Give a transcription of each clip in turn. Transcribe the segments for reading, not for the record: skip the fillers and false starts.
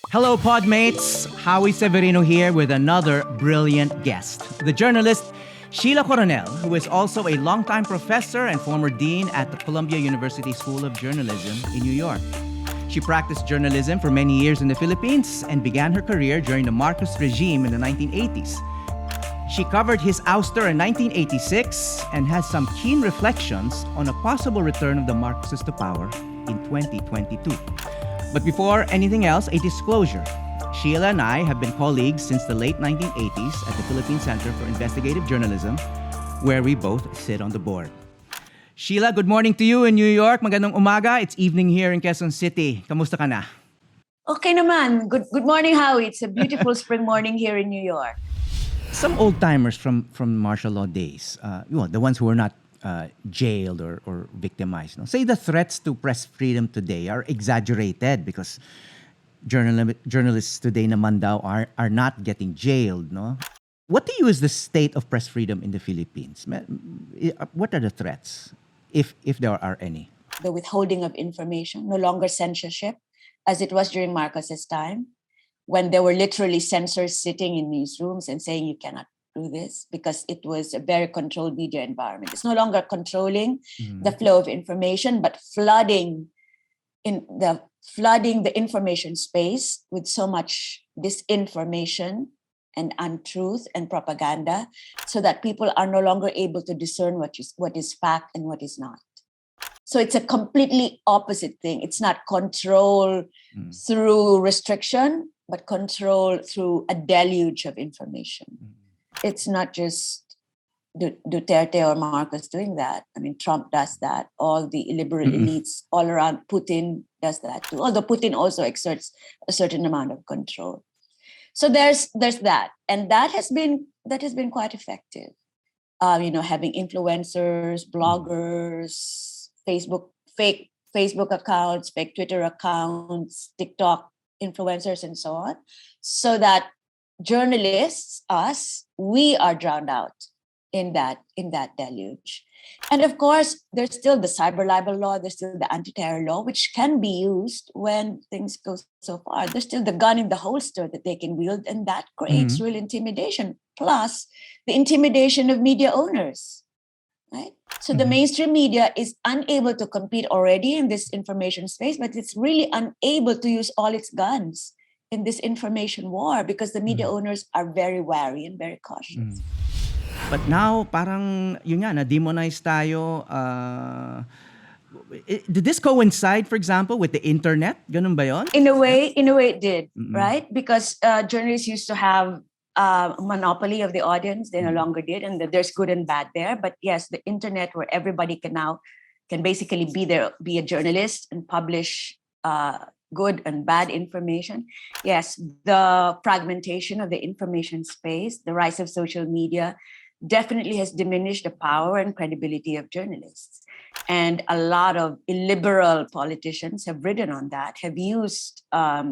Hello, Podmates. Howie Severino here with another brilliant guest. The journalist Sheila Coronel, who is also a longtime professor and former dean at the Columbia University School of Journalism in New York. She practiced journalism for many years in the Philippines and began her career during the Marcos regime in the 1980s. She covered his ouster in 1986 and has some keen reflections on a possible return of the Marcoses to power in 2022. But before anything else, a disclosure. Sheila and I have been colleagues since the late 1980s at the Philippine Center for Investigative Journalism, where we both sit on the board. Sheila, good morning to you in New York. Magandang umaga. It's evening here in Quezon City. Kamusta ka na? Okay naman. Good morning, Howie. It's a beautiful spring morning here in New York. Some old-timers from martial law days, the ones who were not jailed or victimized, say the threats to press freedom today are exaggerated because journalists today naman daw are not getting jailed. No? What do you is the state of press freedom in the Philippines? What are the threats, if there are any? The withholding of information, no longer censorship, as it was during Marcos's time, when there were literally censors sitting in newsrooms and saying you cannot do this because it was a very controlled media environment. It's no longer controlling the flow of information, but flooding the information space with so much disinformation and untruth and propaganda, so that people are no longer able to discern what is fact and what is not. So it's a completely opposite thing. It's not control through restriction, but control through a deluge of information. It's not just Duterte or Marcos doing that. I mean, Trump does that. All the illiberal elites all around, Putin does that too. Although Putin also exerts a certain amount of control. So there's that, and that has been quite effective. Having influencers, bloggers, fake Facebook accounts, fake Twitter accounts, TikTok influencers, and so on, so that journalists, we are drowned out in that deluge. And of course, there's still the cyber libel law, there's still the anti-terror law, which can be used when things go so far. There's still the gun in the holster that they can wield, and that creates real intimidation, plus the intimidation of media owners, right? So the mainstream media is unable to compete already in this information space, but it's really unable to use all its guns in this information war because the media owners are very wary and very cautious. But now, parang yun nga, na-demonize tayo. Did this coincide, for example, with the internet? Ganun ba yun? In a way it did, right? Because journalists used to have a monopoly of the audience. They no longer did, and there's good and bad there. But yes, the internet, where everybody can basically be a journalist and publish good and bad information. Yes, the fragmentation of the information space, the rise of social media, definitely has diminished the power and credibility of journalists. And a lot of illiberal politicians have ridden on that, have used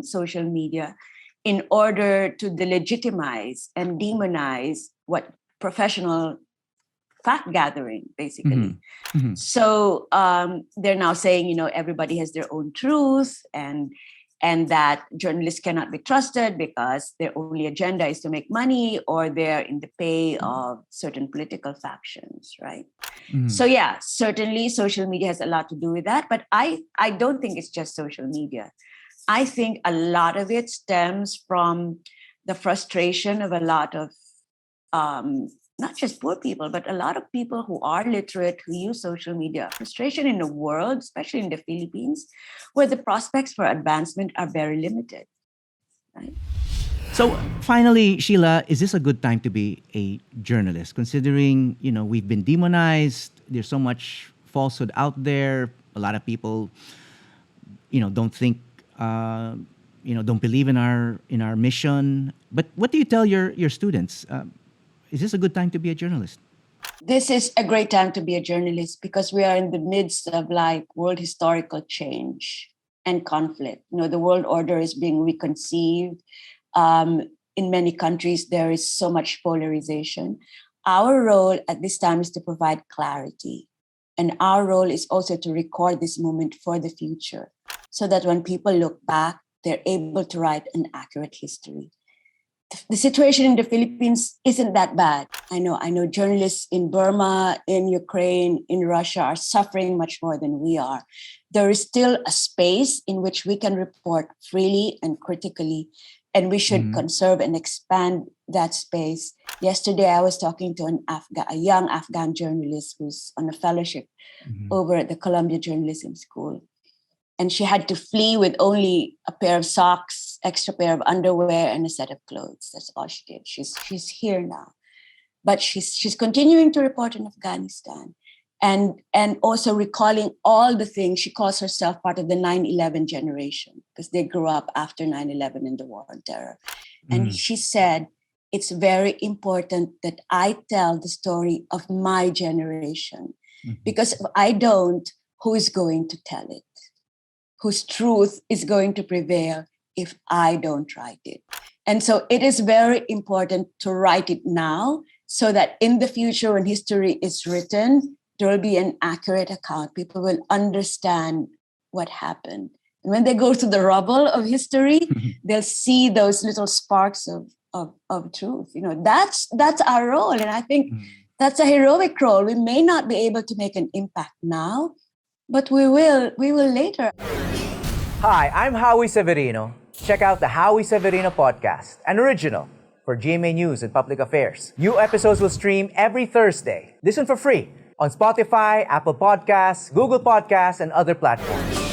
social media in order to delegitimize and demonize what professional fact gathering, basically. So they're now saying, everybody has their own truth, and that journalists cannot be trusted because their only agenda is to make money, or they're in the pay of certain political factions, right? So yeah, certainly social media has a lot to do with that, but I don't think it's just social media. I think a lot of it stems from the frustration of a lot of not just poor people, but a lot of people who are literate, who use social media. Frustration in a world, especially in the Philippines, where the prospects for advancement are very limited. Right? So finally, Sheila, is this a good time to be a journalist? Considering, we've been demonized, there's so much falsehood out there. A lot of people, don't think, don't believe in our mission. But what do you tell your students? Is this a good time to be a journalist? This is a great time to be a journalist because we are in the midst of world historical change and conflict. The world order is being reconceived. In many countries, there is so much polarization. Our role at this time is to provide clarity. And our role is also to record this moment for the future so that when people look back, they're able to write an accurate history. The situation in the Philippines isn't that bad. I know journalists in Burma, in Ukraine, in Russia are suffering much more than we are. There is still a space in which we can report freely and critically, and we should conserve and expand that space. Yesterday, I was talking to a young Afghan journalist who's on a fellowship over at the Columbia Journalism School. And she had to flee with only a pair of socks, extra pair of underwear, and a set of clothes. That's all she did. She's here now. But she's continuing to report in Afghanistan and also recalling all the things. She calls herself part of the 9/11 generation because they grew up after 9/11 in the war on terror. And she said, it's very important that I tell the story of my generation. Because if I don't, who is going to tell it? Whose truth is going to prevail if I don't write it. And so it is very important to write it now so that in the future when history is written, there will be an accurate account. People will understand what happened. And when they go through the rubble of history, they'll see those little sparks of truth. That's our role. And I think that's a heroic role. We may not be able to make an impact now, but we will later. Hi, I'm Howie Severino. Check out the Howie Severino Podcast, an original for GMA News and Public Affairs. New episodes will stream every Thursday. Listen for free on Spotify, Apple Podcasts, Google Podcasts, and other platforms.